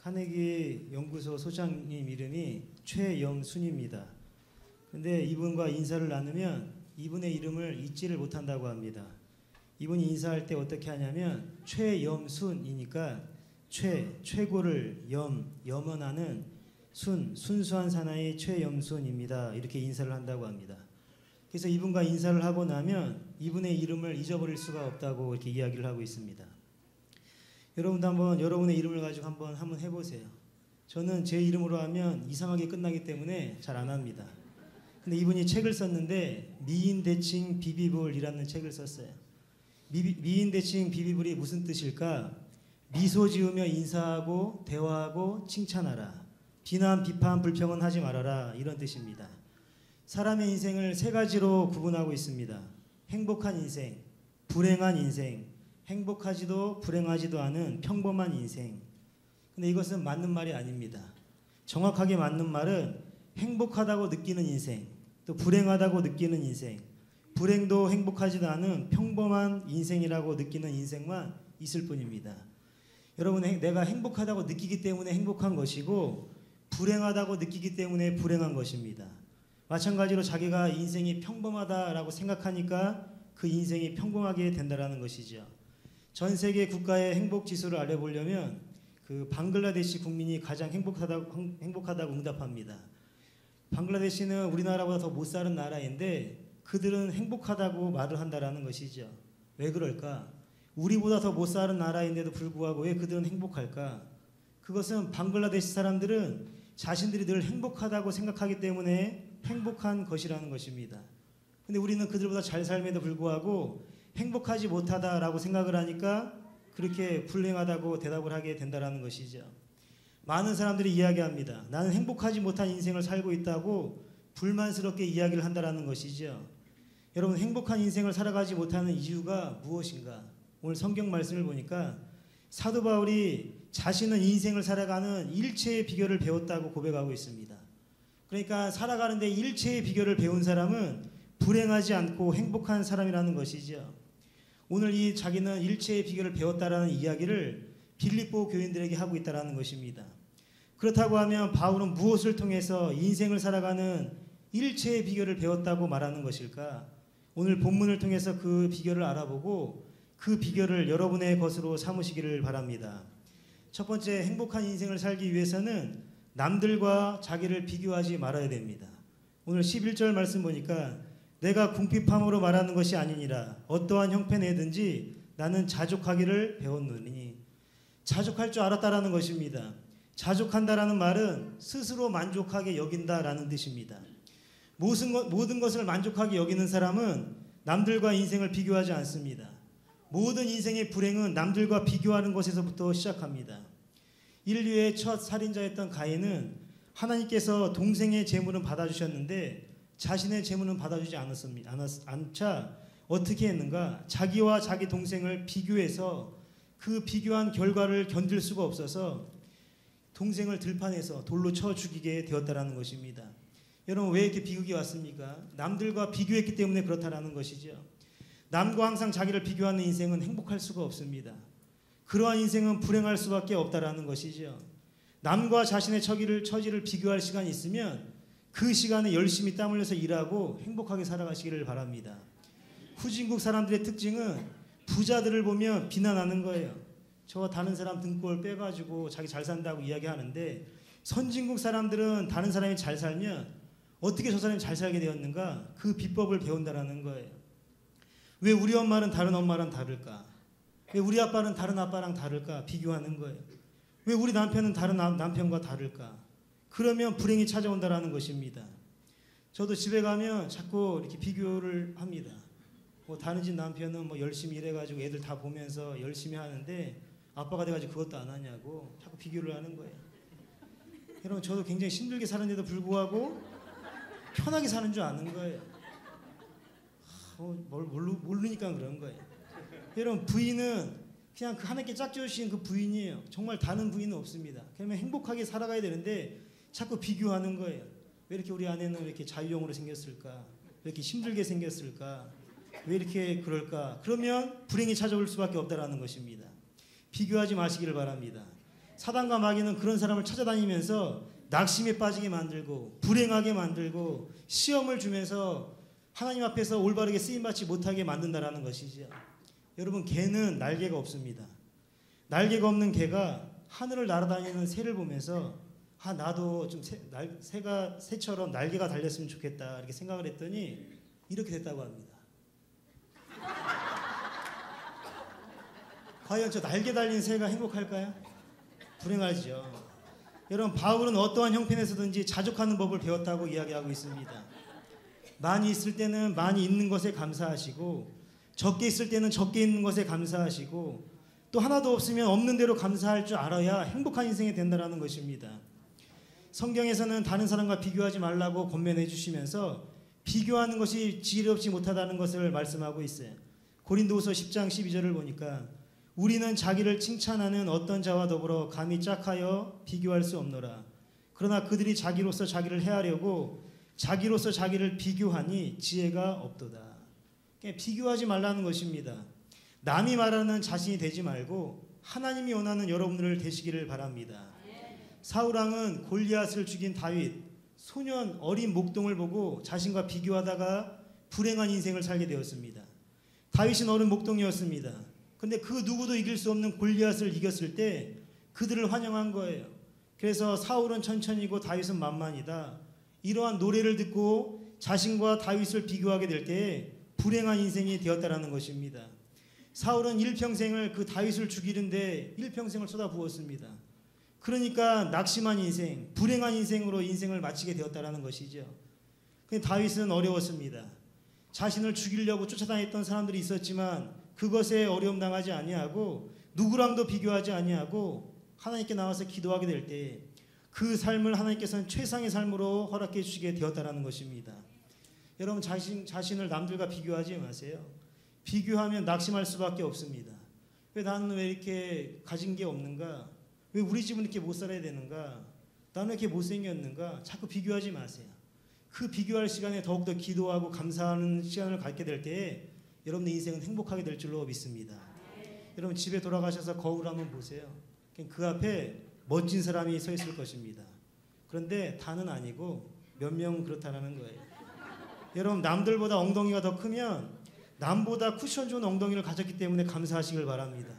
한혜기 연구소 소장님 이름이 최영순입니다. 근데 이분과 인사를 나누면 이분의 이름을 잊지를 못한다고 합니다. 이분이 인사할 때 어떻게 하냐면 최영순이니까 최고를 염원하는 순수한 사나이 최영순입니다. 이렇게 인사를 한다고 합니다. 그래서 이분과 인사를 하고 나면 이분의 이름을 잊어버릴 수가 없다고 이렇게 이야기를 하고 있습니다. 여러분도 한번 여러분의 이름을 가지고 한번 해보세요. 저는 제 이름으로 하면 이상하게 끝나기 때문에 잘 안 합니다. 근데 이분이 책을 썼는데 미인대칭 비비불이라는 책을 썼어요. 미인대칭 비비불이 무슨 뜻일까? 미소 지으며 인사하고 대화하고 칭찬하라. 비난, 비판, 불평은 하지 말아라. 이런 뜻입니다. 사람의 인생을 세 가지로 구분하고 있습니다. 행복한 인생, 불행한 인생, 행복하지도 불행하지도 않은 평범한 인생. 근데 이것은 맞는 말이 아닙니다. 정확하게 맞는 말은 행복하다고 느끼는 인생, 또 불행하다고 느끼는 인생, 불행도 행복하지도 않은 평범한 인생이라고 느끼는 인생만 있을 뿐입니다. 여러분, 내가 행복하다고 느끼기 때문에 행복한 것이고 불행하다고 느끼기 때문에 불행한 것입니다. 마찬가지로 자기가 인생이 평범하다라고 생각하니까 그 인생이 평범하게 된다라는 것이죠. 전 세계 국가의 행복 지수를 알아보려면 그 방글라데시 국민이 가장 행복하다고 응답합니다. 방글라데시는 우리나라보다 더 못 사는 나라인데 그들은 행복하다고 말을 한다라는 것이죠. 왜 그럴까? 우리보다 더 못 사는 나라인데도 불구하고 왜 그들은 행복할까? 그것은 방글라데시 사람들은 자신들이 늘 행복하다고 생각하기 때문에 행복한 것이라는 것입니다. 근데 우리는 그들보다 잘 삶에도 불구하고 행복하지 못하다라고 생각을 하니까 그렇게 불행하다고 대답을 하게 된다는 것이죠. 많은 사람들이 이야기합니다. 나는 행복하지 못한 인생을 살고 있다고 불만스럽게 이야기를 한다는 것이죠. 여러분, 행복한 인생을 살아가지 못하는 이유가 무엇인가? 오늘 성경 말씀을 보니까 사도 바울이 자신은 인생을 살아가는 일체의 비결을 배웠다고 고백하고 있습니다. 그러니까 살아가는데 일체의 비결을 배운 사람은 불행하지 않고 행복한 사람이라는 것이죠. 오늘 이 자기는 일체의 비결을 배웠다라는 이야기를 빌립보 교인들에게 하고 있다는 것입니다. 그렇다고 하면 바울은 무엇을 통해서 인생을 살아가는 일체의 비결을 배웠다고 말하는 것일까? 오늘 본문을 통해서 그 비결을 알아보고 그 비결을 여러분의 것으로 삼으시기를 바랍니다. 첫 번째, 행복한 인생을 살기 위해서는 남들과 자기를 비교하지 말아야 됩니다. 오늘 11절 말씀 보니까 내가 궁핍함으로 말하는 것이 아니니라 어떠한 형편에든지 나는 자족하기를 배웠느니. 자족할 줄 알았다라는 것입니다. 자족한다라는 말은 스스로 만족하게 여긴다라는 뜻입니다. 모든 것을 만족하게 여기는 사람은 남들과 인생을 비교하지 않습니다. 모든 인생의 불행은 남들과 비교하는 것에서부터 시작합니다. 인류의 첫 살인자였던 가인은 하나님께서 동생의 재물은 받아주셨는데 자신의 재물은 받아주지 않자 어떻게 했는가? 자기와 자기 동생을 비교해서 그 비교한 결과를 견딜 수가 없어서 동생을 들판에서 돌로 쳐 죽이게 되었다라는 것입니다. 여러분, 왜 이렇게 비극이 왔습니까? 남들과 비교했기 때문에 그렇다라는 것이죠. 남과 항상 자기를 비교하는 인생은 행복할 수가 없습니다. 그러한 인생은 불행할 수밖에 없다라는 것이죠. 남과 자신의 처지를 비교할 시간이 있으면 그 시간에 열심히 땀 흘려서 일하고 행복하게 살아가시기를 바랍니다. 후진국 사람들의 특징은 부자들을 보면 비난하는 거예요. 저 다른 사람 등골 빼가지고 자기 잘 산다고 이야기하는데 선진국 사람들은 다른 사람이 잘 살면 어떻게 저 사람이 잘 살게 되었는가? 그 비법을 배운다라는 거예요. 왜 우리 엄마는 다른 엄마랑 다를까? 왜 우리 아빠는 다른 아빠랑 다를까? 비교하는 거예요. 왜 우리 남편은 다른 남편과 다를까? 그러면 불행이 찾아온다라는 것입니다. 저도 집에 가면 자꾸 이렇게 비교를 합니다. 다른 집 남편은 열심히 일해가지고 애들 다 보면서 열심히 하는데 아빠가 돼가지고 그것도 안 하냐고 자꾸 비교를 하는 거예요. 여러분, 저도 굉장히 힘들게 사는데도 불구하고 편하게 사는 줄 아는 거예요. 모르니까 그런 거예요. 여러분, 부인은 그냥 그 하나님께 짝지어주신 그 부인이에요. 정말 다른 부인은 없습니다. 그러면 행복하게 살아가야 되는데 자꾸 비교하는 거예요. 왜 이렇게 우리 아내는 왜 이렇게 자유형으로 생겼을까? 왜 이렇게 힘들게 생겼을까? 왜 이렇게 그럴까? 그러면 불행이 찾아올 수밖에 없다라는 것입니다. 비교하지 마시기를 바랍니다. 사단과 마귀는 그런 사람을 찾아다니면서 낙심에 빠지게 만들고 불행하게 만들고 시험을 주면서 하나님 앞에서 올바르게 쓰임받지 못하게 만든다라는 것이죠. 여러분, 개는 날개가 없습니다. 날개가 없는 개가 하늘을 날아다니는 새를 보면서 나도 좀 새처럼 날개가 달렸으면 좋겠다 이렇게 생각을 했더니 이렇게 됐다고 합니다. 과연 저 날개 달린 새가 행복할까요? 불행하죠. 여러분, 바울은 어떠한 형편에서든지 자족하는 법을 배웠다고 이야기하고 있습니다. 많이 있을 때는 많이 있는 것에 감사하시고 적게 있을 때는 적게 있는 것에 감사하시고 또 하나도 없으면 없는 대로 감사할 줄 알아야 행복한 인생이 된다는 것입니다. 성경에서는 다른 사람과 비교하지 말라고 권면해 주시면서 비교하는 것이 지혜롭지 못하다는 것을 말씀하고 있어요. 고린도후서 10장 12절을 보니까 우리는 자기를 칭찬하는 어떤 자와 더불어 감히 짝하여 비교할 수 없노라. 그러나 그들이 자기로서 자기를 해하려고 자기로서 자기를 비교하니 지혜가 없도다. 그러니까 비교하지 말라는 것입니다. 남이 말하는 자신이 되지 말고 하나님이 원하는 여러분들을 되시기를 바랍니다. 사울왕은 골리앗을 죽인 다윗, 소년 어린 목동을 보고 자신과 비교하다가 불행한 인생을 살게 되었습니다. 다윗은 어린 목동이었습니다. 근데 그 누구도 이길 수 없는 골리앗을 이겼을 때 그들을 환영한 거예요. 그래서 사울은 천천히고 다윗은 만만이다. 이러한 노래를 듣고 자신과 다윗을 비교하게 될 때 불행한 인생이 되었다라는 것입니다. 사울은 일평생을 그 다윗을 죽이는데 일평생을 쏟아부었습니다. 그러니까 낙심한 인생, 불행한 인생으로 인생을 마치게 되었다라는 것이죠. 근데 다윗은 어려웠습니다. 자신을 죽이려고 쫓아다녔던 사람들이 있었지만 그것에 어려움 당하지 아니하고 누구랑도 비교하지 아니하고 하나님께 나와서 기도하게 될 때 그 삶을 하나님께서는 최상의 삶으로 허락해 주시게 되었다라는 것입니다. 여러분, 자신을 남들과 비교하지 마세요. 비교하면 낙심할 수밖에 없습니다. 나는 왜 이렇게 가진 게 없는가? 왜 우리 집은 이렇게 못 살아야 되는가? 나는 왜 이렇게 못생겼는가? 자꾸 비교하지 마세요. 그 비교할 시간에 더욱더 기도하고 감사하는 시간을 갖게 될 때에 여러분의 인생은 행복하게 될 줄로 믿습니다. 여러분, 집에 돌아가셔서 거울 한번 보세요. 그 앞에 멋진 사람이 서 있을 것입니다. 그런데 다는 아니고 몇 명 그렇다는 거예요. 여러분, 남들보다 엉덩이가 더 크면 남보다 쿠션 좋은 엉덩이를 가졌기 때문에 감사하시길 바랍니다.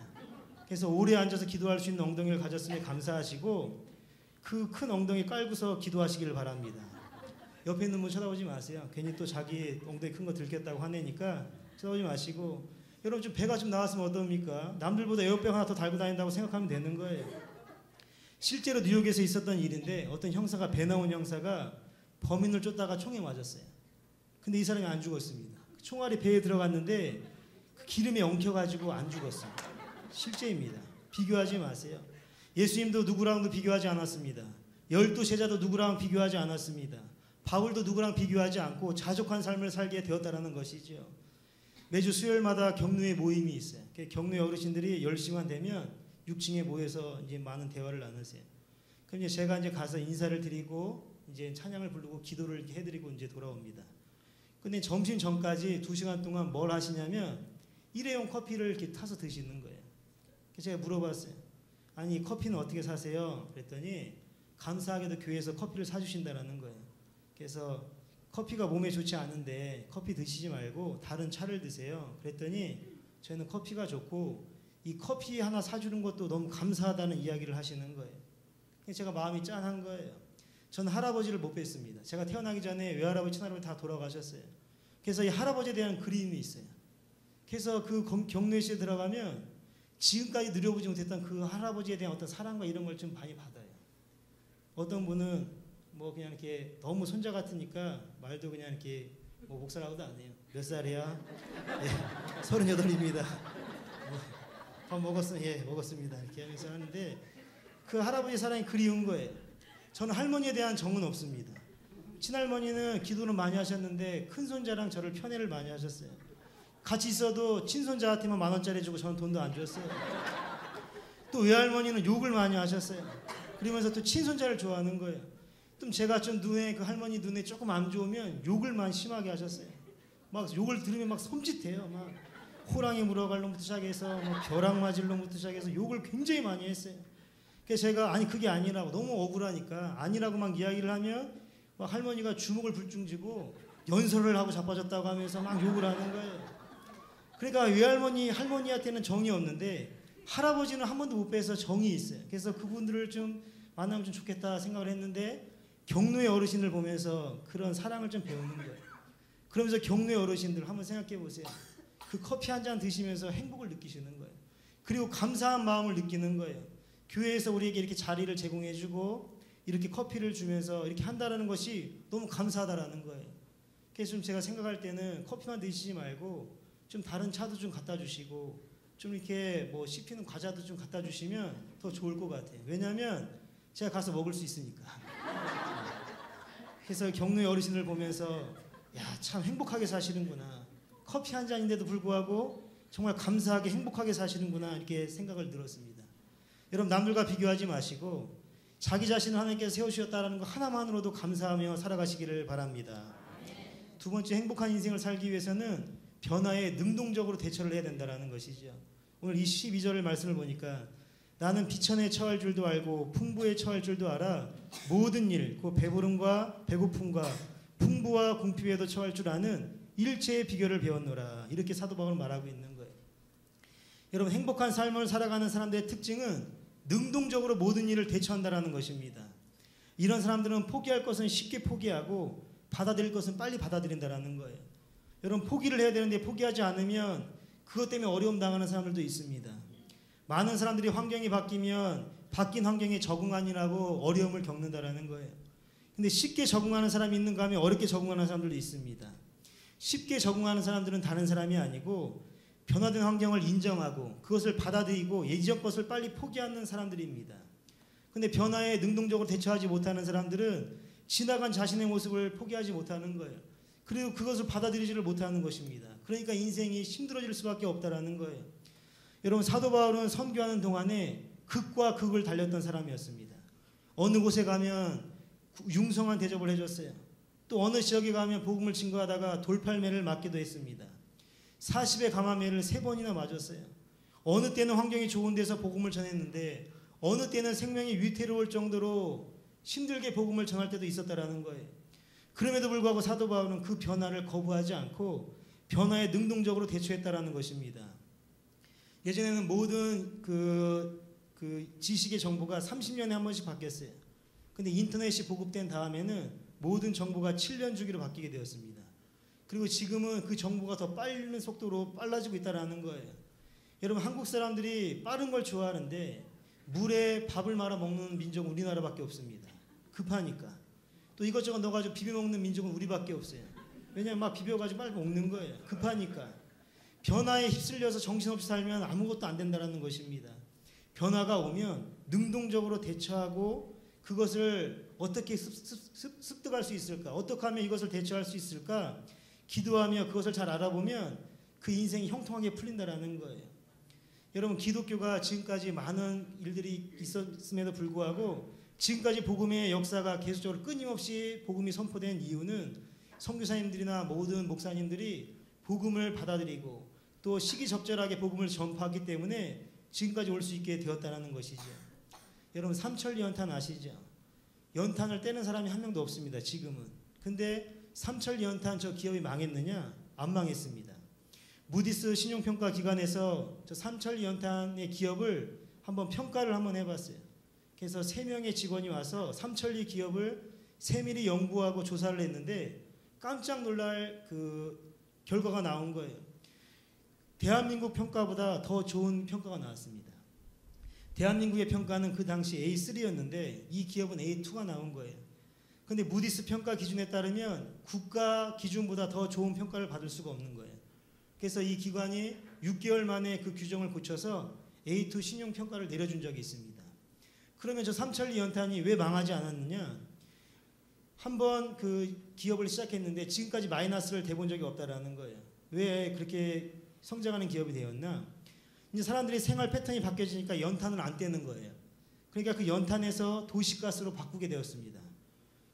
그래서 오래 앉아서 기도할 수 있는 엉덩이를 가졌으니 감사하시고 그 큰 엉덩이 깔고서 기도하시길 바랍니다. 옆에 있는 분 쳐다보지 마세요. 괜히 또 자기 엉덩이 큰 거 들켰다고 화내니까 쳐다보지 마시고, 여러분 좀 배가 좀 나왔으면 어떻습니까? 남들보다 에어백 하나 더 달고 다닌다고 생각하면 되는 거예요. 실제로 뉴욕에서 있었던 일인데 어떤 형사가, 배 나온 형사가 범인을 쫓다가 총에 맞았어요. 근데 이 사람이 안 죽었습니다. 총알이 배에 들어갔는데 그 기름에 엉켜가지고 안 죽었어요. 실제입니다. 비교하지 마세요. 예수님도 누구랑도 비교하지 않았습니다. 12제자도 누구랑 비교하지 않았습니다. 바울도 누구랑 비교하지 않고 자족한 삶을 살게 되었다는 것이죠. 매주 수요일마다 경로의 모임이 있어요. 경로의 어르신들이 10시간 되면 6층에 모여서 이제 많은 대화를 나누세요. 그럼 이제 제가 이제 가서 인사를 드리고 이제 찬양을 부르고 기도를 이렇게 해드리고 이제 돌아옵니다. 근데 점심 전까지 2시간 동안 뭘 하시냐면 일회용 커피를 이렇게 타서 드시는 거예요. 그래서 제가 물어봤어요. 아니, 커피는 어떻게 사세요? 그랬더니 감사하게도 교회에서 커피를 사주신다는 거예요. 그래서 커피가 몸에 좋지 않은데 커피 드시지 말고 다른 차를 드세요. 그랬더니 저희는 커피가 좋고 이 커피 하나 사주는 것도 너무 감사하다는 이야기를 하시는 거예요. 그래서 제가 마음이 짠한 거예요. 저는 할아버지를 못 뵀습니다. 제가 태어나기 전에 외할아버지, 친할아버지 다 돌아가셨어요. 그래서 이 할아버지에 대한 그리움이 있어요. 그래서 그 경로시에 들어가면 지금까지 누려보지 못했던 그 할아버지에 대한 어떤 사랑과 이런 걸 좀 많이 받아요. 어떤 분은 뭐 그냥 이렇게 너무 손자 같으니까 말도 그냥 이렇게 뭐 목사라고도 안 해요. 몇 살이야? 예, 38입니다. 밥 먹었어? 예, 먹었습니다. 이렇게 하면서 하는데 그 할아버지 사랑이 그리운 거예요. 저는 할머니에 대한 정은 없습니다. 친할머니는 기도는 많이 하셨는데 큰손자랑 저를 편애를 많이 하셨어요. 같이 있어도 친손자한테만 10,000원짜리 주고 저는 돈도 안 줬어요. 또 외할머니는 욕을 많이 하셨어요. 그러면서 또 친손자를 좋아하는 거예요. 또 제가 좀 그 할머니 눈에 조금 안 좋으면 욕을 많이 심하게 하셨어요. 막 욕을 들으면 막 섬찟해요. 막 호랑이 물어갈 놈부터 시작해서 뭐 벼락 맞을 놈부터 시작해서 욕을 굉장히 많이 했어요. 그래서 제가 아니 그게 아니라고 너무 억울하니까 아니라고 막 이야기를 하면 막 할머니가 주먹을 불중 쥐고 연설을 하고 자빠졌다고 하면서 막 욕을 하는 거예요. 그러니까 할머니한테는 정이 없는데 할아버지는 한 번도 못 뵈서 정이 있어요. 그래서 그분들을 좀 만나면 좀 좋겠다 생각을 했는데 경로의 어르신을 보면서 그런 사랑을 좀 배우는 거예요. 그러면서 경로의 어르신들 한번 생각해 보세요. 그 커피 한 잔 드시면서 행복을 느끼시는 거예요. 그리고 감사한 마음을 느끼는 거예요. 교회에서 우리에게 이렇게 자리를 제공해 주고 이렇게 커피를 주면서 이렇게 한다는 것이 너무 감사하다라는 거예요. 그래서 좀 제가 생각할 때는 커피만 드시지 말고 좀 다른 차도 좀 갖다 주시고 좀 이렇게 뭐 씹히는 과자도 좀 갖다 주시면 더 좋을 것 같아요. 왜냐하면 제가 가서 먹을 수 있으니까. 그래서 경로의 어르신을 보면서 야, 참 행복하게 사시는구나. 커피 한 잔인데도 불구하고 정말 감사하게 행복하게 사시는구나 이렇게 생각을 들었습니다. 여러분 남들과 비교하지 마시고 자기 자신을 하나님께서 세우셨다는 것 하나만으로도 감사하며 살아가시기를 바랍니다. 두 번째, 행복한 인생을 살기 위해서는 변화에 능동적으로 대처를 해야 된다는 것이죠. 오늘 이 12절 말씀을 보니까 나는 비천에 처할 줄도 알고 풍부에 처할 줄도 알아 모든 일, 그 배부름과 배고픔과 풍부와 궁핍에도 처할 줄 아는 일체의 비결을 배웠노라. 이렇게 사도 바울은 말하고 있는 거예요. 여러분 행복한 삶을 살아가는 사람들의 특징은 능동적으로 모든 일을 대처한다는 것입니다. 이런 사람들은 포기할 것은 쉽게 포기하고 받아들일 것은 빨리 받아들인다는 거예요. 여러분 포기를 해야 되는데 포기하지 않으면 그것 때문에 어려움 당하는 사람들도 있습니다. 많은 사람들이 환경이 바뀌면 바뀐 환경에 적응하느라고 어려움을 겪는다는 거예요. 근데 쉽게 적응하는 사람이 있는가 하면 어렵게 적응하는 사람들도 있습니다. 쉽게 적응하는 사람들은 다른 사람이 아니고 변화된 환경을 인정하고 그것을 받아들이고 예전 것을 빨리 포기하는 사람들입니다. 근데 변화에 능동적으로 대처하지 못하는 사람들은 지나간 자신의 모습을 포기하지 못하는 거예요. 그리고 그것을 받아들이지를 못하는 것입니다. 그러니까 인생이 힘들어질 수밖에 없다라는 거예요. 여러분 사도 바울은 선교하는 동안에 극과 극을 달렸던 사람이었습니다. 어느 곳에 가면 융성한 대접을 해줬어요. 또 어느 지역에 가면 복음을 증거하다가 돌팔매를 맞기도 했습니다. 40의 감화매를 3번이나 맞았어요. 어느 때는 환경이 좋은 데서 복음을 전했는데 어느 때는 생명이 위태로울 정도로 힘들게 복음을 전할 때도 있었다라는 거예요. 그럼에도 불구하고 사도 바울은 그 변화를 거부하지 않고 변화에 능동적으로 대처했다라는 것입니다. 예전에는 모든 그 지식의 정보가 30년에 한 번씩 바뀌었어요. 근데 인터넷이 보급된 다음에는 모든 정보가 7년 주기로 바뀌게 되었습니다. 그리고 지금은 그 정보가 더 빠른 속도로 빨라지고 있다는 거예요. 여러분 한국 사람들이 빠른 걸 좋아하는데 물에 밥을 말아 먹는 민족은 우리나라밖에 없습니다. 급하니까. 또 이것저것 넣어가지고 비벼 먹는 민족은 우리밖에 없어요. 왜냐하면 막 비벼가지고 빨리 먹는 거예요. 급하니까. 변화에 휩쓸려서 정신없이 살면 아무것도 안 된다는 것입니다. 변화가 오면 능동적으로 대처하고 그것을 어떻게 습득할 수 있을까? 어떻게 하면 이것을 대처할 수 있을까? 기도하며 그것을 잘 알아보면 그 인생이 형통하게 풀린다라는 거예요. 여러분 기독교가 지금까지 많은 일들이 있었음에도 불구하고 지금까지 복음의 역사가 계속적으로 끊임없이 복음이 선포된 이유는 선교사님들이나 모든 목사님들이 복음을 받아들이고 또 시기적절하게 복음을 전파하기 때문에 지금까지 올 수 있게 되었다는 것이죠. 여러분 삼천리 연탄 아시죠? 연탄을 떼는 사람이 한 명도 없습니다. 지금은. 근데 삼천리 연탄 저 기업이 망했느냐? 안 망했습니다. 무디스 신용평가 기관에서 저 삼천리 연탄의 기업을 한번 평가를 한번 해봤어요. 그래서 3명의 직원이 와서 삼천리 기업을 세밀히 연구하고 조사를 했는데 깜짝 놀랄 그 결과가 나온 거예요. 대한민국 평가보다 더 좋은 평가가 나왔습니다. 대한민국의 평가는 그 당시 A3였는데 이 기업은 A2가 나온 거예요. 그런데 무디스 평가 기준에 따르면 국가 기준보다 더 좋은 평가를 받을 수가 없는 거예요. 그래서 이 기관이 6개월 만에 그 규정을 고쳐서 A2 신용평가를 내려준 적이 있습니다. 그러면 저 삼천리 연탄이 왜 망하지 않았느냐? 한번 그 기업을 시작했는데 지금까지 마이너스를 대본 적이 없다라는 거예요. 왜 그렇게 성장하는 기업이 되었나? 이제 사람들이 생활 패턴이 바뀌어지니까 연탄을 안 떼는 거예요. 그러니까 그 연탄에서 도시가스로 바꾸게 되었습니다.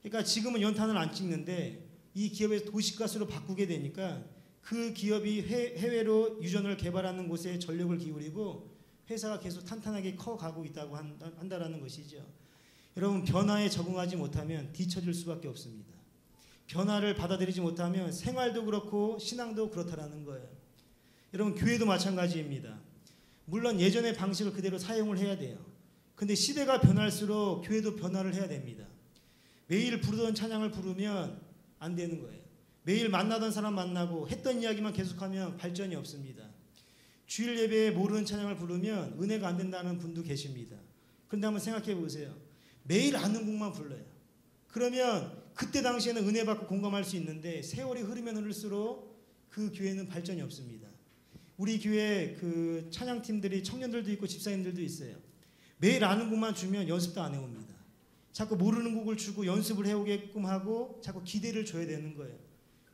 그러니까 지금은 연탄을 안 찍는데 이 기업에서 도시가스로 바꾸게 되니까 그 기업이 해외로 유전을 개발하는 곳에 전력을 기울이고 회사가 계속 탄탄하게 커가고 있다고 한다라는 것이죠. 여러분, 변화에 적응하지 못하면 뒤처질 수밖에 없습니다. 변화를 받아들이지 못하면 생활도 그렇고 신앙도 그렇다라는 거예요. 여러분, 교회도 마찬가지입니다. 물론 예전의 방식을 그대로 사용을 해야 돼요. 근데 시대가 변할수록 교회도 변화를 해야 됩니다. 매일 부르던 찬양을 부르면 안 되는 거예요. 매일 만나던 사람 만나고 했던 이야기만 계속하면 발전이 없습니다. 주일 예배에 모르는 찬양을 부르면 은혜가 안 된다는 분도 계십니다. 그런데 한번 생각해 보세요. 매일 아는 곡만 불러요. 그러면 그때 당시에는 은혜 받고 공감할 수 있는데 세월이 흐르면 흐를수록 그 교회는 발전이 없습니다. 우리 교회 그 찬양팀들이 청년들도 있고 집사님들도 있어요. 매일 아는 곡만 주면 연습도 안 해옵니다. 자꾸 모르는 곡을 주고 연습을 해오게끔 하고 자꾸 기대를 줘야 되는 거예요.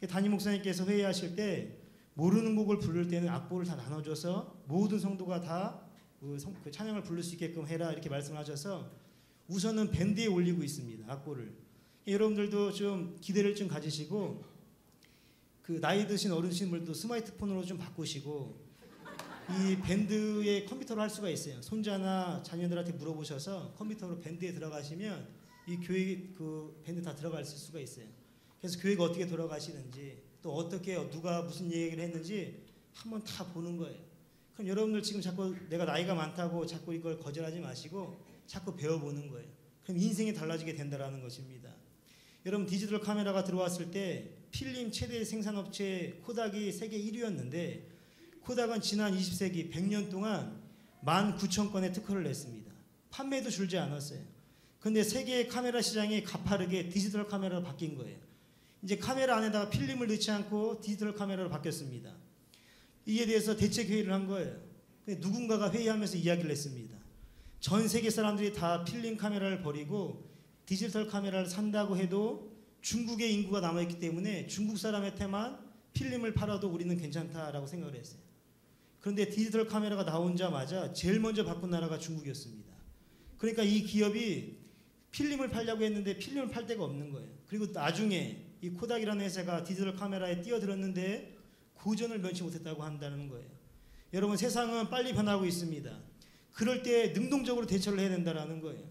담임 목사님께서 회의하실 때 모르는 곡을 부를 때는 악보를 다 나눠줘서 모든 성도가 다 그 찬양을 부를 수 있게끔 해라 이렇게 말씀하셔서 우선은 밴드에 올리고 있습니다. 악보를. 여러분들도 좀 기대를 좀 가지시고 그 나이 드신 어르신 분들도 스마트폰으로 좀 바꾸시고 이 밴드에 컴퓨터로 할 수가 있어요. 손자나 자녀들한테 물어보셔서 컴퓨터로 밴드에 들어가시면 이 교회 그 밴드 다 들어갈 수가 있어요. 그래서 교회가 어떻게 돌아가시는지 또 어떻게 누가 무슨 얘기를 했는지 한번 다 보는 거예요. 그럼 여러분들 지금 자꾸 내가 나이가 많다고 자꾸 이걸 거절하지 마시고 자꾸 배워보는 거예요. 그럼 인생이 달라지게 된다는 것입니다. 여러분, 디지털 카메라가 들어왔을 때 필름 최대 생산업체 코닥이 세계 1위였는데 코닥은 지난 20세기 100년 동안 19,000건의 특허를 냈습니다. 판매도 줄지 않았어요. 그런데 세계의 카메라 시장이 가파르게 디지털 카메라로 바뀐 거예요. 이제 카메라 안에다가 필름을 넣지 않고 디지털 카메라로 바뀌었습니다. 이에 대해서 대책 회의를 한 거예요. 누군가가 회의하면서 이야기를 했습니다. 전 세계 사람들이 다 필름 카메라를 버리고 디지털 카메라를 산다고 해도 중국의 인구가 남아있기 때문에 중국 사람한테만 필름을 팔아도 우리는 괜찮다라고 생각을 했어요. 그런데 디지털 카메라가 나오자마자 제일 먼저 바꾼 나라가 중국이었습니다. 그러니까 이 기업이 필름을 팔려고 했는데 필름을 팔 데가 없는 거예요. 그리고 나중에 이 코닥이라는 회사가 디지털 카메라에 뛰어들었는데 고전을 면치 못했다고 한다는 거예요. 여러분, 세상은 빨리 변하고 있습니다. 그럴 때 능동적으로 대처를 해야 된다는 거예요.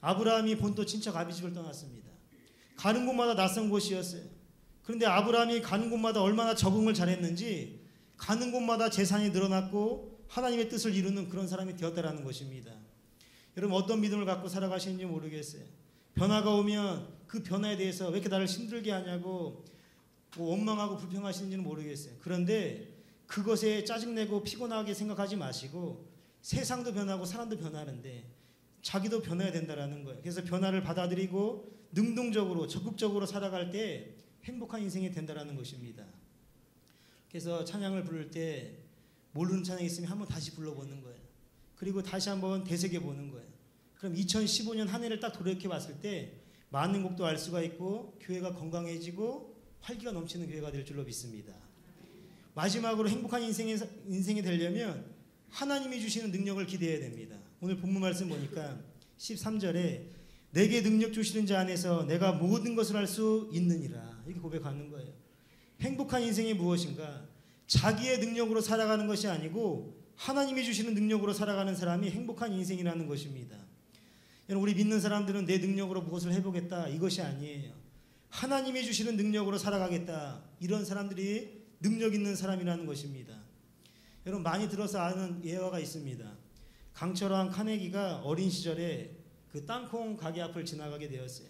아브라함이 본토 친척 아비집을 떠났습니다. 가는 곳마다 낯선 곳이었어요. 그런데 아브라함이 가는 곳마다 얼마나 적응을 잘했는지 가는 곳마다 재산이 늘어났고 하나님의 뜻을 이루는 그런 사람이 되었다라는 것입니다. 여러분, 어떤 믿음을 갖고 살아가시는지 모르겠어요. 변화가 오면 그 변화에 대해서 왜 이렇게 나를 힘들게 하냐고 원망하고 불평하시는지는 모르겠어요. 그런데 그것에 짜증내고 피곤하게 생각하지 마시고 세상도 변하고 사람도 변하는데 자기도 변해야 된다는 거예요. 그래서 변화를 받아들이고 능동적으로 적극적으로 살아갈 때 행복한 인생이 된다는 것입니다. 그래서 찬양을 부를 때 모르는 찬양이 있으면 한번 다시 불러보는 거예요. 그리고 다시 한번 되새겨보는 거예요. 그럼 2015년 한 해를 딱 돌이켜 봤을 때 많은 곡도 알 수가 있고 교회가 건강해지고 활기가 넘치는 교회가 될 줄로 믿습니다. 마지막으로 행복한 인생이 되려면 하나님이 주시는 능력을 기대해야 됩니다. 오늘 본문 말씀 보니까 13절에 내게 능력 주시는 자 안에서 내가 모든 것을 할 수 있느니라 이렇게 고백하는 거예요. 행복한 인생이 무엇인가? 자기의 능력으로 살아가는 것이 아니고 하나님이 주시는 능력으로 살아가는 사람이 행복한 인생이라는 것입니다. 여러분, 우리 믿는 사람들은 내 능력으로 무엇을 해보겠다 이것이 아니에요. 하나님이 주시는 능력으로 살아가겠다. 이런 사람들이 능력 있는 사람이라는 것입니다. 여러분, 많이 들어서 아는 예화가 있습니다. 강철왕 카네기가 어린 시절에 그 땅콩 가게 앞을 지나가게 되었어요.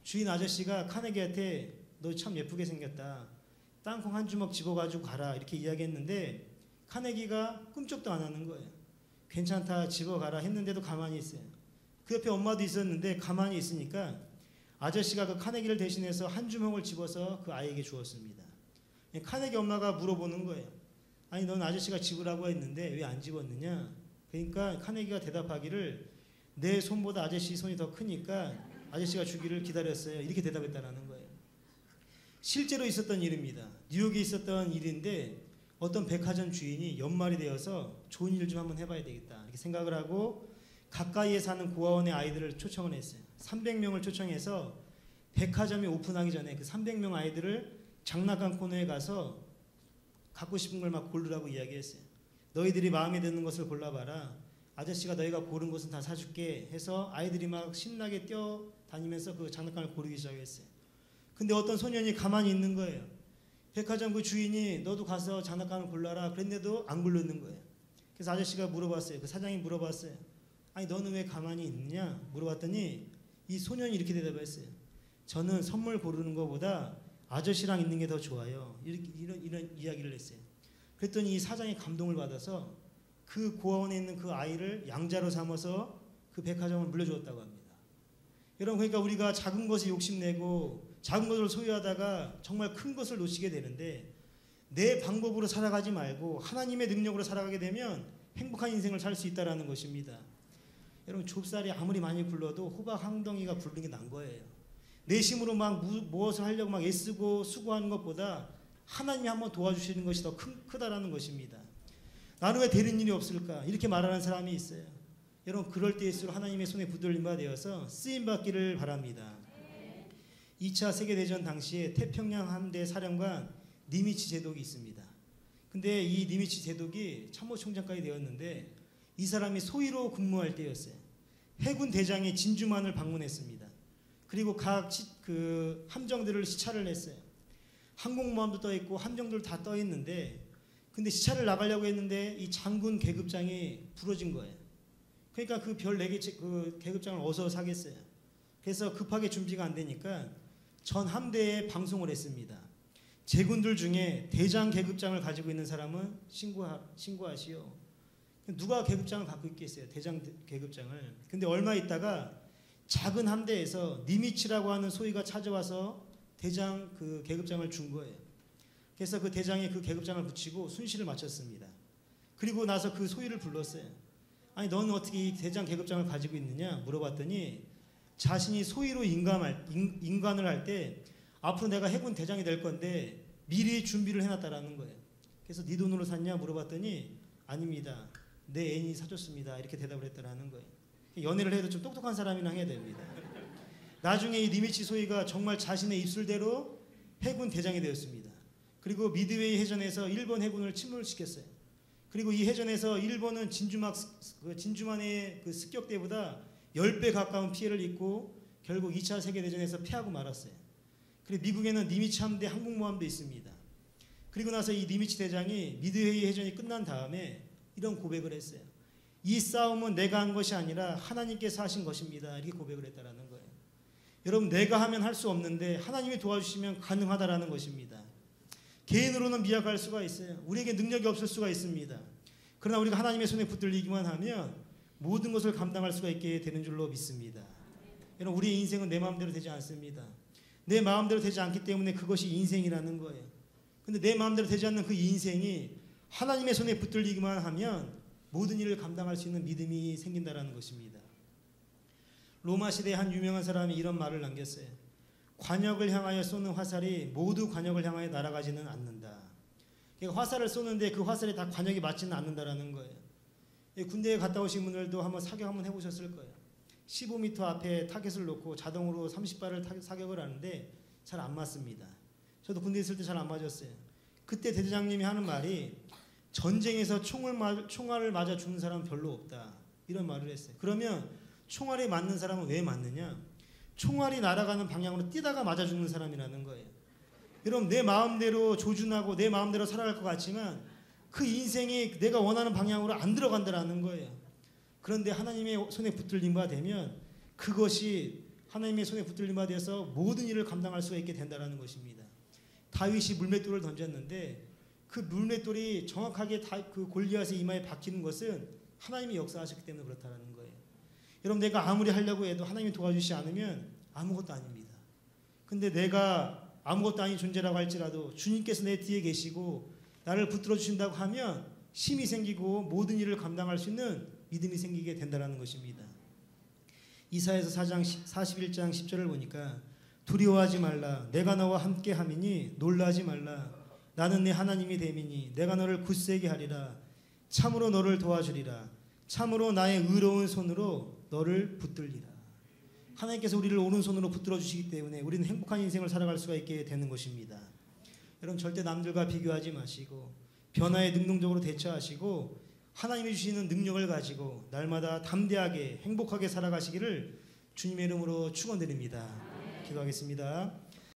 주인 아저씨가 카네기한테 너 참 예쁘게 생겼다. 땅콩 한 주먹 집어가지고 가라 이렇게 이야기했는데 카네기가 꿈쩍도 안 하는 거예요. 괜찮다 집어가라 했는데도 가만히 있어요. 그 옆에 엄마도 있었는데 가만히 있으니까 아저씨가 그 카네기를 대신해서 한 주먹을 집어서 그 아이에게 주었습니다. 카네기 엄마가 물어보는 거예요. 아니 넌 아저씨가 집으라고 했는데 왜 안 집었느냐? 그러니까 카네기가 대답하기를 내 손보다 아저씨 손이 더 크니까 아저씨가 주기를 기다렸어요. 이렇게 대답했다는 거예요. 실제로 있었던 일입니다. 뉴욕에 있었던 일인데 어떤 백화점 주인이 연말이 되어서 좋은 일 좀 한번 해봐야 되겠다 이렇게 생각을 하고 가까이에 사는 고아원의 아이들을 초청을 했어요. 300명을 초청해서 백화점이 오픈하기 전에 그 300명 아이들을 장난감 코너에 가서 갖고 싶은 걸 막 고르라고 이야기했어요. 너희들이 마음에 드는 것을 골라봐라. 아저씨가 너희가 고른 것은 다 사줄게 해서 아이들이 막 신나게 뛰어다니면서 그 장난감을 고르기 시작했어요. 근데 어떤 소년이 가만히 있는 거예요. 백화점 그 주인이 너도 가서 장난감을 골라라 그랬는데도 안 고르는 거예요. 그래서 아저씨가 물어봤어요. 그 사장이 물어봤어요. 아니 너는 왜 가만히 있느냐 물어봤더니 이 소년이 이렇게 대답했어요. 저는 선물 고르는 것보다 아저씨랑 있는 게 더 좋아요. 이런 이야기를 했어요. 그랬더니 이 사장이 감동을 받아서 그 고아원에 있는 그 아이를 양자로 삼아서 그 백화점을 물려주었다고 합니다. 여러분 그러니까 우리가 작은 것에 욕심내고 작은 것을 소유하다가 정말 큰 것을 놓치게 되는데 내 방법으로 살아가지 말고 하나님의 능력으로 살아가게 되면 행복한 인생을 살 수 있다는 것입니다. 여러분 좁쌀이 아무리 많이 굴러도 호박 한 덩이가 굴르는 게 난 거예요. 내 힘으로 막 무엇을 하려고 막 애쓰고 수고하는 것보다 하나님이 한번 도와주시는 것이 더 크다라는 것입니다. 나는 왜 되는 일이 없을까? 이렇게 말하는 사람이 있어요. 여러분 그럴 때일수록 하나님의 손에 붙들림 바 되어서 쓰임받기를 바랍니다. 2차 세계대전 당시에 태평양 함대 사령관 니미츠 제독이 있습니다. 근데 이 니미츠 제독이 참모총장까지 되었는데 이 사람이 소위로 근무할 때였어요. 해군 대장이 진주만을 방문했습니다. 그리고 각 그 함정들을 시찰을 했어요. 항공모함도 떠 있고 함정들 다 떠 있는데 근데 시찰을 나가려고 했는데 이 장군 계급장이 부러진 거예요. 그러니까 그 별 4개 그 계급장을 어디서 사겠어요. 그래서 급하게 준비가 안 되니까 전 함대에 방송을 했습니다. 제군들 중에 대장 계급장을 가지고 있는 사람은 신고하시오. 누가 계급장을 갖고 있겠어요. 대장 계급장을. 근데 얼마 있다가 작은 함대에서 니미츠라고 하는 소위가 찾아와서 대장 그 계급장을 준 거예요. 그래서 그 대장이 그 계급장을 붙이고 순시를 마쳤습니다. 그리고 나서 그 소위를 불렀어요. 아니 너는 어떻게 이 대장 계급장을 가지고 있느냐 물어봤더니 자신이 소위로 인관을 할 때 앞으로 내가 해군 대장이 될 건데 미리 준비를 해놨다라는 거예요. 그래서 네 돈으로 샀냐 물어봤더니 아닙니다. 내 애인이 사줬습니다. 이렇게 대답을 했다라는 거예요. 연애를 해도 좀 똑똑한 사람이랑 해야 됩니다. 나중에 이 니미츠 소위가 정말 자신의 입술대로 해군 대장이 되었습니다. 그리고 미드웨이 해전에서 일본 해군을 침몰시켰어요. 그리고 이 해전에서 일본은 진주만의 그 습격대보다 10배 가까운 피해를 입고 결국 2차 세계대전에서 패하고 말았어요. 그리고 미국에는 니미츠 함대 항공모함도 있습니다. 그리고 나서 이 니미츠 대장이 미드웨이 해전이 끝난 다음에 이런 고백을 했어요. 이 싸움은 내가 한 것이 아니라 하나님께서 하신 것입니다. 이렇게 고백을 했다라는 거예요. 여러분 내가 하면 할 수 없는데 하나님이 도와주시면 가능하다라는 것입니다. 개인으로는 미약할 수가 있어요. 우리에게 능력이 없을 수가 있습니다. 그러나 우리가 하나님의 손에 붙들리기만 하면 모든 것을 감당할 수가 있게 되는 줄로 믿습니다. 여러분 우리의 인생은 내 마음대로 되지 않습니다. 내 마음대로 되지 않기 때문에 그것이 인생이라는 거예요. 근데 내 마음대로 되지 않는 그 인생이 하나님의 손에 붙들리기만 하면 모든 일을 감당할 수 있는 믿음이 생긴다라는 것입니다. 로마 시대의 한 유명한 사람이 이런 말을 남겼어요. 관역을 향하여 쏘는 화살이 모두 관역을 향하여 날아가지는 않는다. 그러니까 화살을 쏘는데 그 화살이 다 관역에 맞지는 않는다라는 거예요. 군대에 갔다 오신 분들도 한번 사격 한번 해보셨을 거예요. 15m 앞에 타겟을 놓고 자동으로 30발을 사격을 하는데 잘 안 맞습니다. 저도 군대 있을 때 잘 안 맞았어요. 그때 대대장님이 하는 말이 전쟁에서 총알을 맞아 죽는 사람은 별로 없다. 이런 말을 했어요. 그러면 총알에 맞는 사람은 왜 맞느냐? 총알이 날아가는 방향으로 뛰다가 맞아 죽는 사람이라는 거예요. 여러분 내 마음대로 조준하고 내 마음대로 살아갈 것 같지만 그 인생이 내가 원하는 방향으로 안 들어간다라는 거예요. 그런데 하나님의 손에 붙들림 바 되면 그것이 하나님의 손에 붙들림 바 되어서 모든 일을 감당할 수가 있게 된다라는 것입니다. 다윗이 물맷돌을 던졌는데 그 물맷돌이 정확하게 그 골리앗의 이마에 박히는 것은 하나님이 역사하셨기 때문에 그렇다는 거예요. 여러분 내가 아무리 하려고 해도 하나님이 도와주시지 않으면 아무것도 아닙니다. 근데 내가 아무것도 아닌 존재라고 할지라도 주님께서 내 뒤에 계시고 나를 붙들어 주신다고 하면 힘이 생기고 모든 일을 감당할 수 있는 믿음이 생기게 된다는 것입니다. 이사야서 4장 41장 10절을 보니까 두려워하지 말라 내가 너와 함께 함이니 놀라지 말라 나는 네 하나님이 됨이니 내가 너를 굳세게 하리라 참으로 너를 도와주리라 참으로 나의 의로운 손으로 너를 붙들리라. 하나님께서 우리를 오른손으로 붙들어 주시기 때문에 우리는 행복한 인생을 살아갈 수가 있게 되는 것입니다. 여러분 절대 남들과 비교하지 마시고 변화에 능동적으로 대처하시고 하나님이 주시는 능력을 가지고 날마다 담대하게 행복하게 살아가시기를 주님의 이름으로 축원드립니다. 기도하겠습니다.